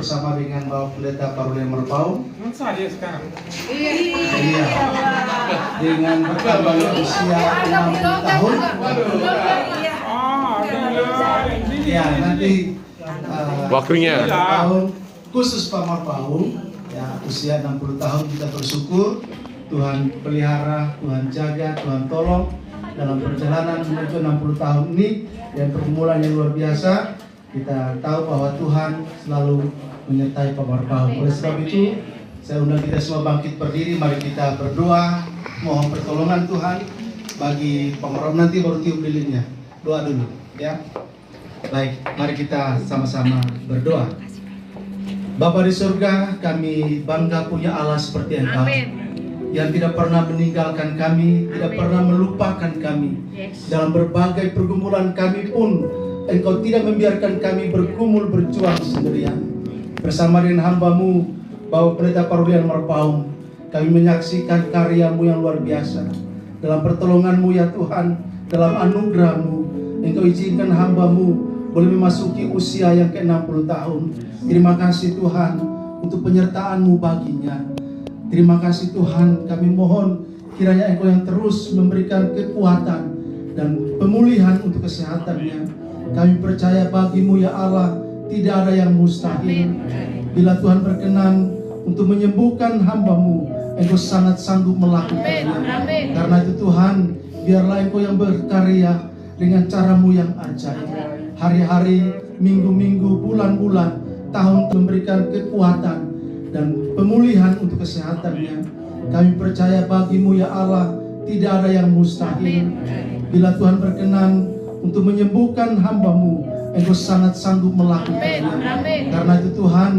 bersama dengan Bapak Pendeta Parulyan Merpaung. Saya sekarang. Iya. Dengan bertambahnya usia 60 tahun. Ya, nanti waktunya tahun khusus Pak Merpaung ya, usia 60 tahun. Kita bersyukur Tuhan pelihara, Tuhan jaga, Tuhan tolong dalam perjalanan menuju 60 tahun ini, dan pergumulan yang luar biasa. Kita tahu bahwa Tuhan selalu menyertai Pak Merpaung. Oleh sebab itu, saya undang kita semua bangkit berdiri. Mari kita berdoa, mohon pertolongan Tuhan bagi Pak Merpaung. Nanti baru tiup lilinnya. Doa dulu, ya. Baik, mari kita sama-sama berdoa. Bapa di surga, kami bangga punya Allah seperti Engkau, yang tidak pernah meninggalkan kami, tidak pernah melupakan kami. Dalam berbagai pergumulan kami pun, Engkau tidak membiarkan kami bergumul berjuang sendirian. Bersama dengan hamba-Mu, Bapak Pendeta Parulyan Merpaung, kami menyaksikan karya-Mu yang luar biasa. Dalam pertolongan-Mu ya Tuhan, dalam anugerah-Mu, Engkau izinkan hamba-Mu boleh memasuki usia yang ke-60 tahun. Terima kasih Tuhan untuk penyertaan-Mu baginya. Terima kasih Tuhan, kami mohon kiranya Engkau yang terus memberikan kekuatan dan pemulihan untuk kesehatannya. Kami percaya bagi-Mu ya Allah, tidak ada yang mustahil. Bila Tuhan berkenan untuk menyembuhkan hamba-Mu, Engkau sangat sanggup melakukannya. Karena itu Tuhan, biarlah Engkau yang berkarya dengan cara-Mu yang ajaib. Hari-hari, minggu-minggu, bulan-bulan, tahun memberikan kekuatan dan pemulihan untuk kesehatannya. Kami percaya bagi-Mu ya Allah, tidak ada yang mustahil. Bila Tuhan berkenan untuk menyembuhkan hamba-Mu, Engkau sangat sanggup melakukannya. Karena itu Tuhan,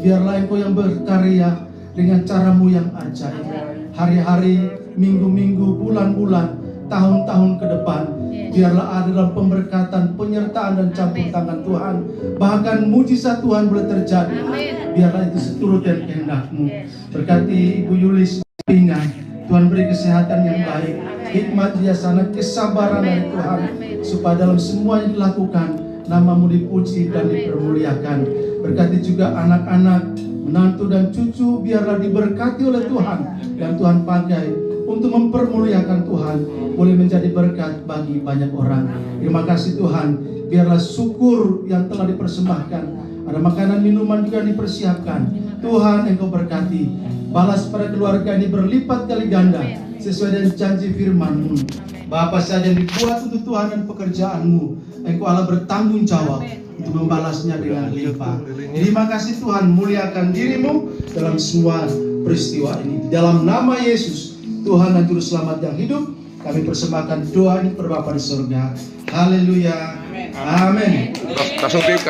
biarlah Engkau yang berkarya dengan cara-Mu yang ajaib. Hari-hari, minggu-minggu, bulan-bulan, tahun-tahun ke depan, biarlah ada dalam pemberkatan, penyertaan dan campur tangan Tuhan. Bahkan mujizat Tuhan boleh terjadi. Biarlah itu seturut dan kehendak-Mu. Berkati Ibu Yulis Pingan, Tuhan beri kesehatan yang baik, hikmat bijaksana, kesabaran dari Tuhan, supaya dalam semua yang dilakukan nama-Mu dipuji dan dipermuliakan. Berkati juga anak-anak, menantu dan cucu, biarlah diberkati oleh Tuhan, dan Tuhan pakai untuk mempermuliakan Tuhan, boleh menjadi berkat bagi banyak orang. Terima kasih Tuhan, biarlah syukur yang telah dipersembahkan, ada makanan minuman juga dipersiapkan. Tuhan Engkau berkati, balas pada keluarga ini berlipat kali ganda sesuai dengan janji firman-Mu. Bapa saja yang dibuat untuk Tuhan dan pekerjaan-Mu, Engkau Allah bertanggung jawab untuk membalasnya dengan limpah. Terima kasih Tuhan, muliakan diri-Mu dalam semua peristiwa ini. Di dalam nama Yesus, Tuhan dan Juru Selamat yang hidup, kami persembahkan doa ini kepada Bapa di surga. Haleluya. Amin. langsung tiup.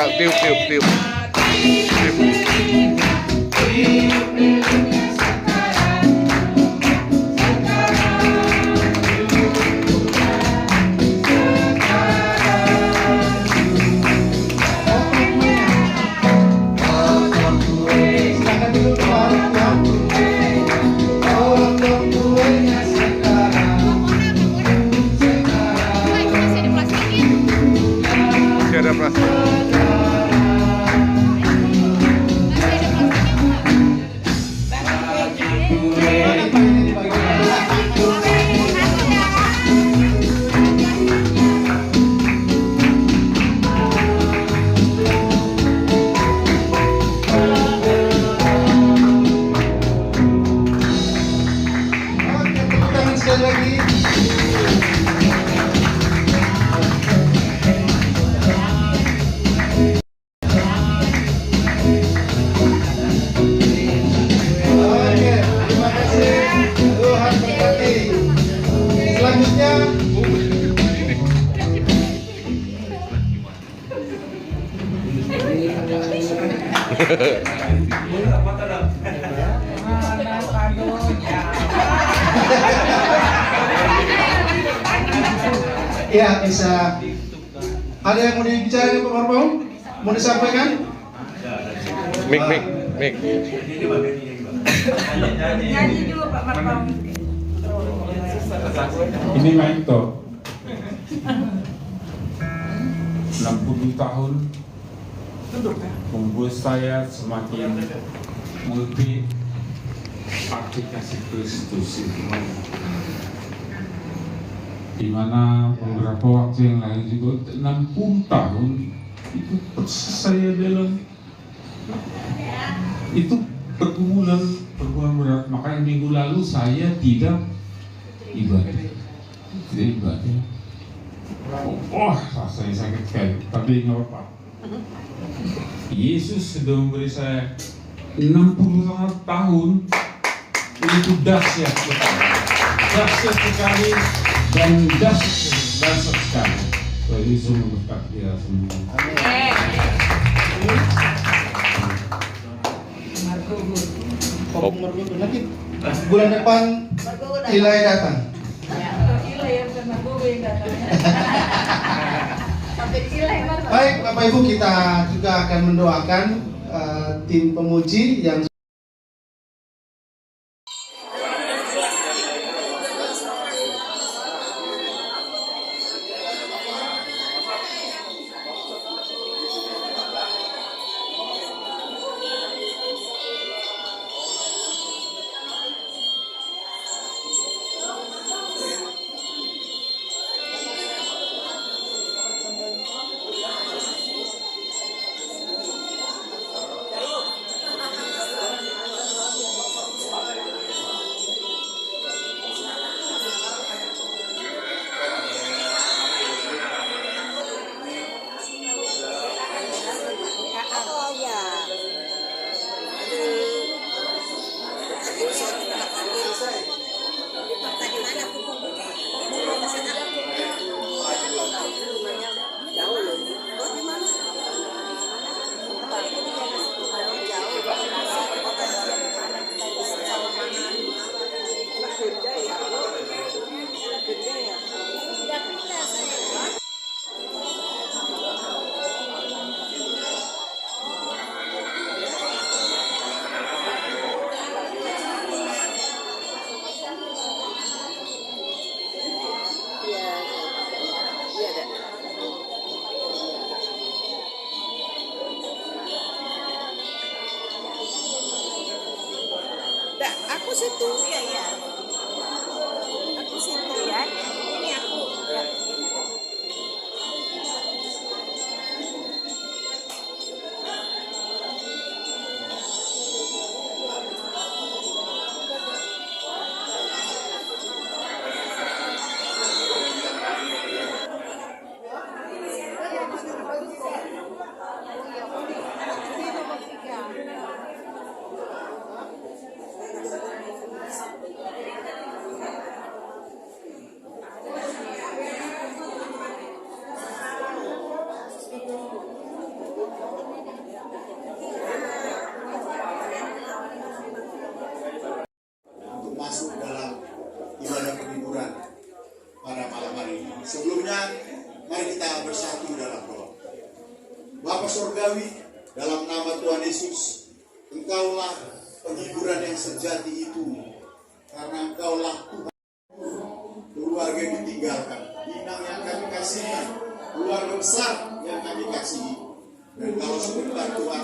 Ada plastik. Sekali lagi. Ya, bisa. Ada yang mau dibicarakan Pak Marpaung? Mau disampaikan? Mik. Nyanyi dulu Pak Marpaung. Ini Maito 60 tahun membuat saya semakin mengerti arti kasih Kristus itu, dimana beberapa waktu yang lalu juga 60 tahun itu persis saya dalam itu pergumulan berat. Makanya minggu lalu saya tidak ibadah. Rasanya sakit sekali, tapi nggak apa-apa. Yesus sudah memberi saya 60 tahun, itu dahsyat sekali dan dahsyat sekali. Jadi semua berkat dia semua. Nanti bulan depan Ilai datang. Baik, Bapak Ibu, kita juga akan mendoakan tim pemuji yang Aku situ ya. Aku situ ya. Ini aku. Ya. Masuk dalam ibadah penghiburan pada malam hari ini. Sebelumnya, mari kita bersatu dalam doa. Bapa Surgawi, dalam nama Tuhan Yesus, Engkaulah penghiburan yang sejati itu, karena Engkaulah Tuhan. Keluarga yang ditinggalkan, inang yang kami kasihi, keluarga besar yang kami kasihi. Dan kalau sebentar Tuhan,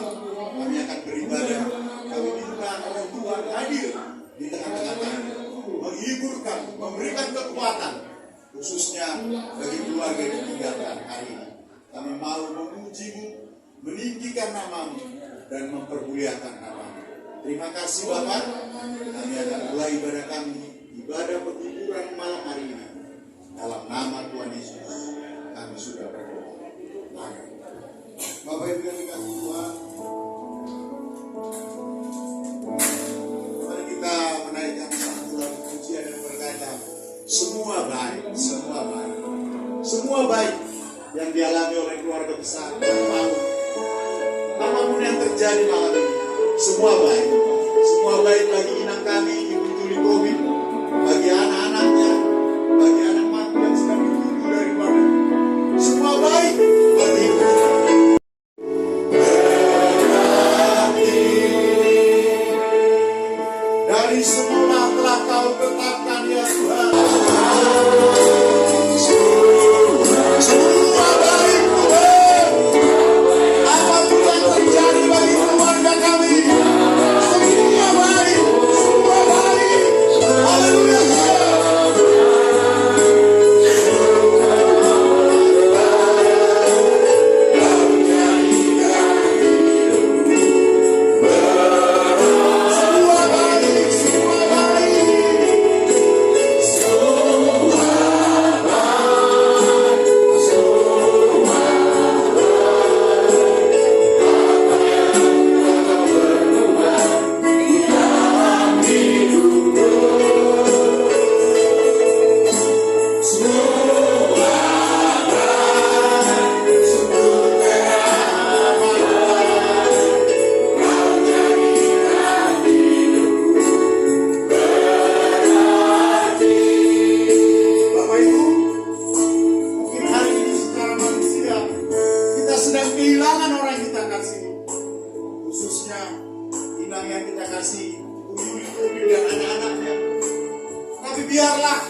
kami akan beribadah, kami minta oleh Tuhan hadir di tengah-tengah kami, menghiburkan, memberikan kekuatan, khususnya bagi keluarga yang ditinggalkan hari ini. Kami mau memuji-Mu, meninggikan nama-Mu, dan mempermuliakan nama-Mu. Terima kasih Bapak, kami akan mulai ibadah kami, ibadah penghiburan malam hari ini. Dalam nama Tuhan Yesus, kami sudah berdoa. Amin. Bapak Ibu yang dikasihi Tuhan, mari kita menaikkan satu lagu pujian yang berkata, semua baik, semua baik, semua baik yang dialami oleh keluarga besar. Nama-Mu apapun yang terjadi malam ini, semua baik. Semua baik bagi inang kami, Ibu Juli Covid, bagi anak-anaknya, bagi anak mantu yang sedang ditunggu dari luar negeri. Semua baik bagi hidup kita. Dari semula telah Kau tetapkan ya Tuhan. Semua baik Tuhan. Apapun yang terjadi bagi keluarga kami, semua baik, semua baik. Haleluya. Semua baik, semua baik. Bapak Ibu, mungkin hari ini secara manusia kita sedang kehilangan orang yang kita kasih, khususnya inang yang kita kasih, Uyuli Kobil dan anak-anaknya. Tapi biarlah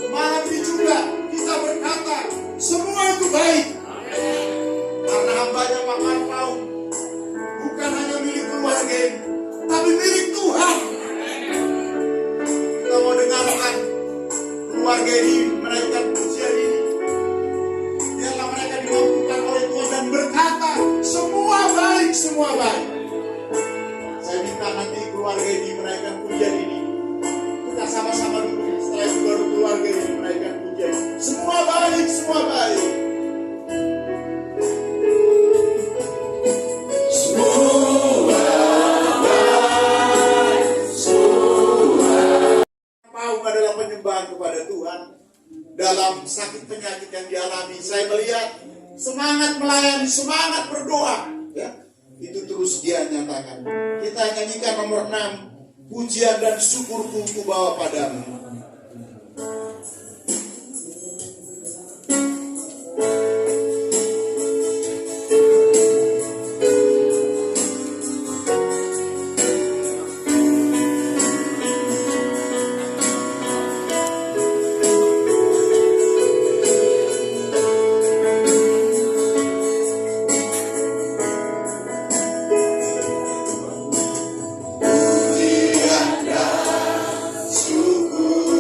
malam ini juga kita berkata semua itu baik, karena hambanya Pak Marpaung bukan hanya milik keluarga ini, tapi milik Tuhan. Kita mau dengarkan keluarga ini menaikkan pujian ini. Biarlah mereka dimampukan oleh Tuhan dan berkata semua baik, semua baik. Saya minta nanti keluarga ini menaikkan pujian ini. Kita sama-sama dulu, setelah itu baru keluarga ini menaikkan pujian. Semua baik, semua baik. Paung adalah penyembahan kepada Tuhan dalam sakit penyakit yang dialami. Saya melihat semangat melayani, semangat berdoa, ya, itu terus dia nyatakan. Kita nyanyikan nomor 6, pujian dan syukurku ku bawa padamu. Pujian dan syukur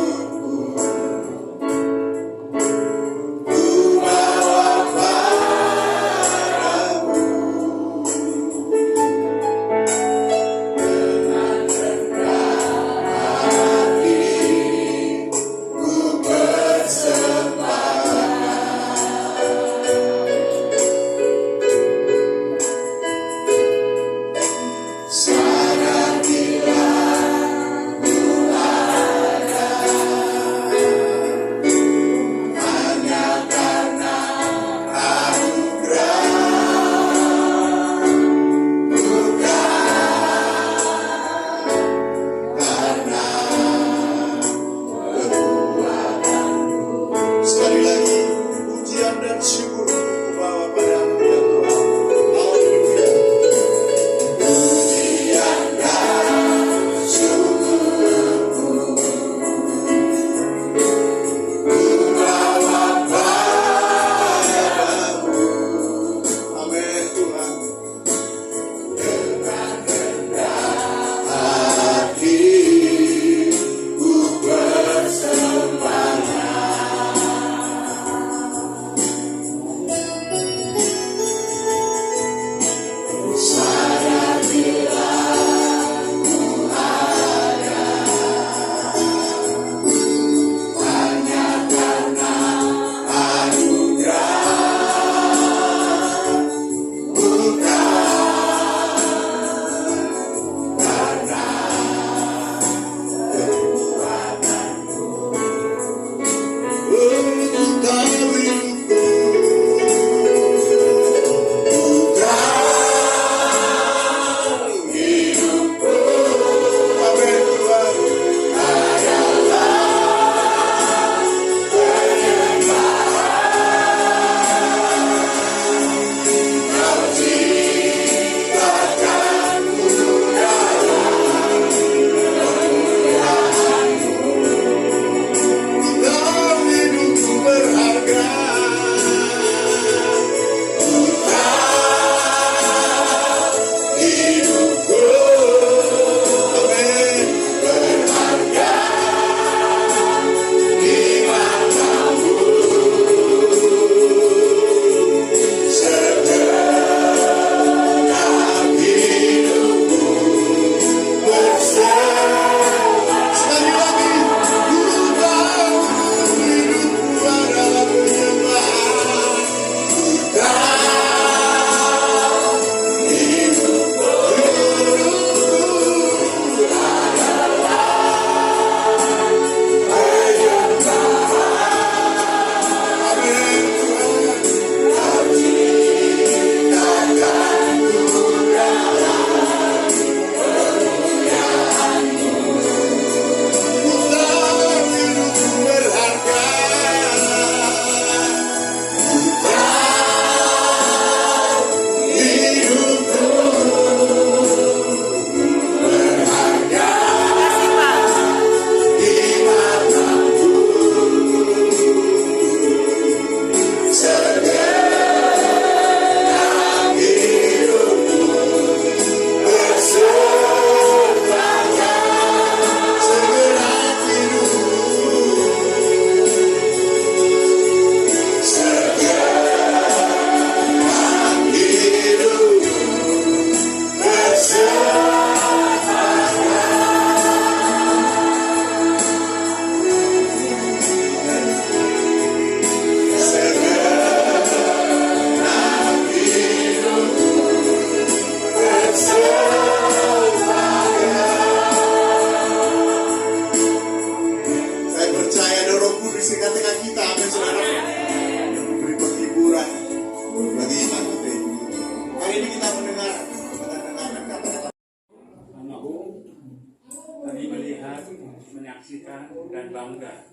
bangga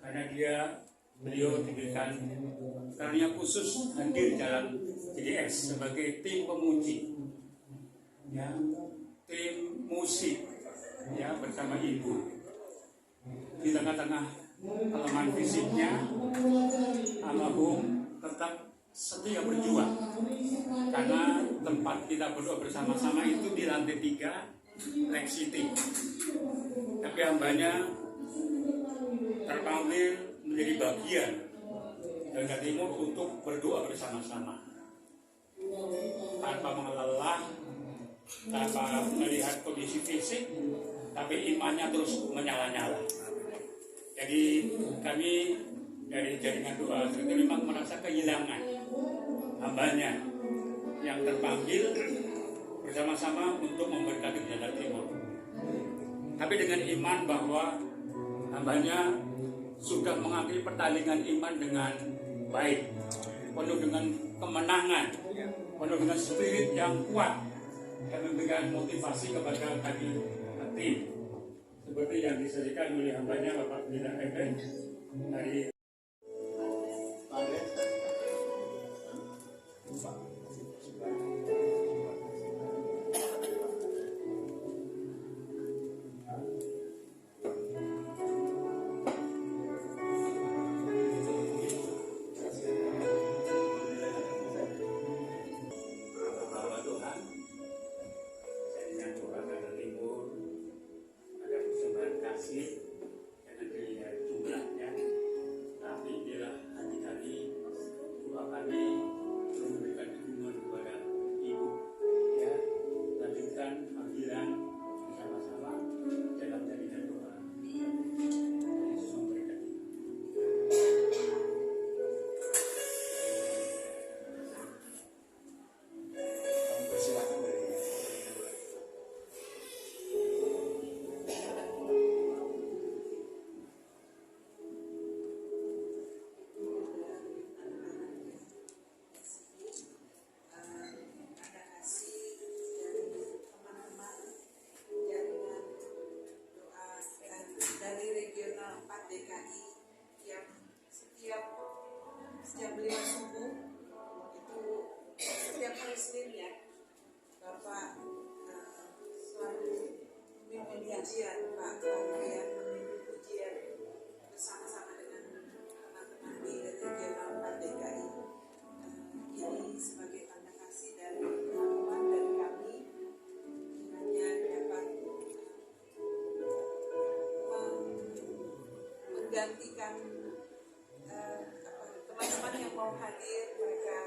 karena beliau diberikan karunia khusus hadir dalam GDS sebagai tim pemuji, ya, tim musik, ya, bersama ibu. Di tengah-tengah kelemahan fisiknya, almarhum tetap setia berjuang karena tempat kita berdoa bersama-sama itu di lantai 3 Lake City. Tapi hambanya terpanggil menjadi bagian dari Jawa Timur untuk berdoa bersama-sama tanpa mengelola, tanpa melihat kondisi fisik, tapi imannya terus menyala-nyala. Jadi kami dari jaringan doa Trinity memang merasa kehilangan hambanya yang terpanggil bersama-sama untuk memberkati Jawa Timur. Tapi dengan iman bahwa hambanya sudah mengakhiri pertandingan iman dengan baik, penuh dengan kemenangan, penuh dengan spirit yang kuat, dan memberikan motivasi kepada kami tim. Seperti yang disajikan oleh hambanya Bapak Pendeta Eben dari jangan dilihat jumlahnya, tapi inilah hati kami, doa kami untuk memberikan dukungan kepada ibu, ya, lanjutkan panggilan bersama-sama dalam jaringan doa. Yesus memberkati. Persilakan dari dari regional 4 DKI yang setiap beliau subuh itu setiap hari Senin, ya, Bapak selalu memimpin pujian, Pak Kompian memimpin pujian bersama-sama dengan teman-teman di regional 4 DKI. Ini sebagai tanda kasih dari teman-teman dari kami, kiranya dapat menggantikan teman-teman yang mau hadir. Mereka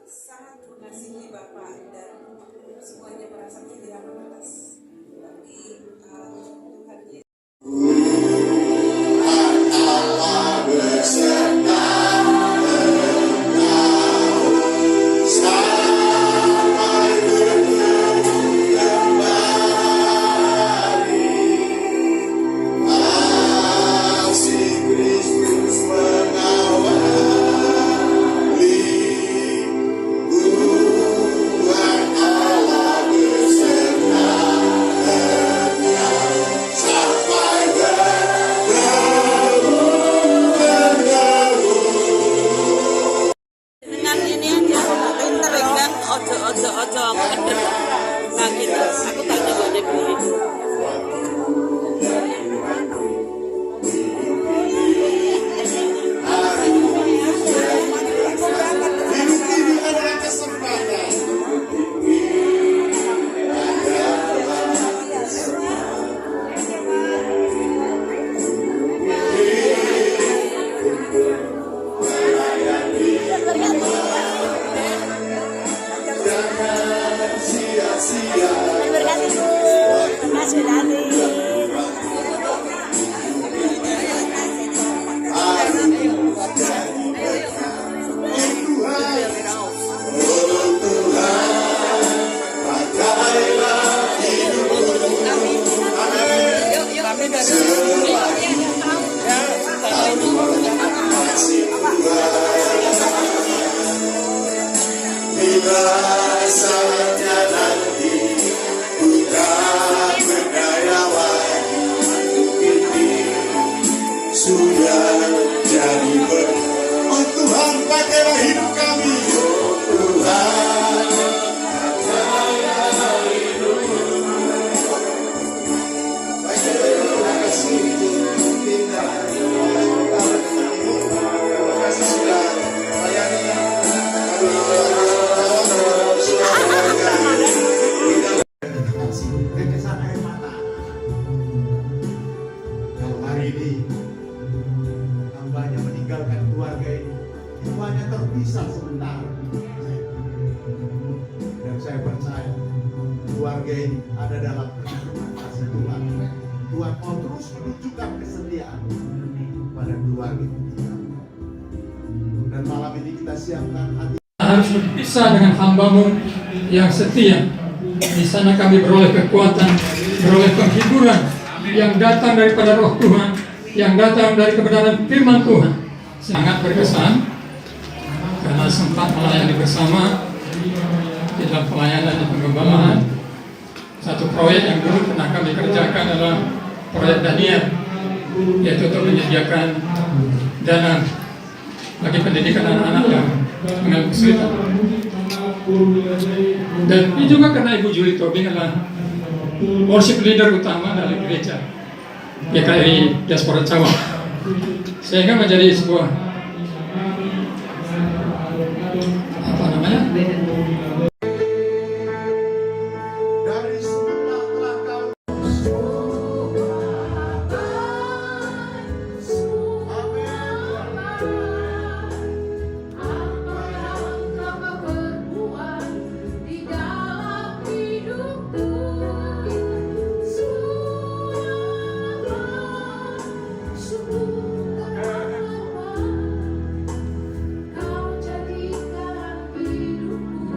sangat mengasihi Bapak dan semuanya merasa kehilangan atas. Tapi Tuhan Yesus dengan ini aja pinter kan, ojo nah gitu, aku tak coba deh beli. hidup ini adalah kesempatan. Jangan sia-sia. Saatnya nanti putra berdayawan ini keluarga ini ada dalam perlindungan kasih Tuhan. Tuhan mau terus menunjukkan kesetiaan pada keluarga kita. Dan malam ini kita siapkan hati. Harus berpisah dengan hamba-Mu yang setia. Di sana kami beroleh kekuatan, beroleh penghiburan yang datang daripada Roh Tuhan, yang datang dari kebenaran firman Tuhan. Sangat berkesan karena sempat melayani bersama di dalam pelayanan di pengembalaan. Satu proyek yang dulu pernah kami kerjakan adalah proyek Daniel, yaitu untuk menyediakan dana bagi pendidikan anak-anak yang mengalami kesulitan. Dan ini juga karena Ibu Julie Tobing adalah worship leader utama dari gereja GKI Diaspora Jawa, sehingga menjadi sebuah apa namanya? Dari semula telah kau Kau jadikan hidupku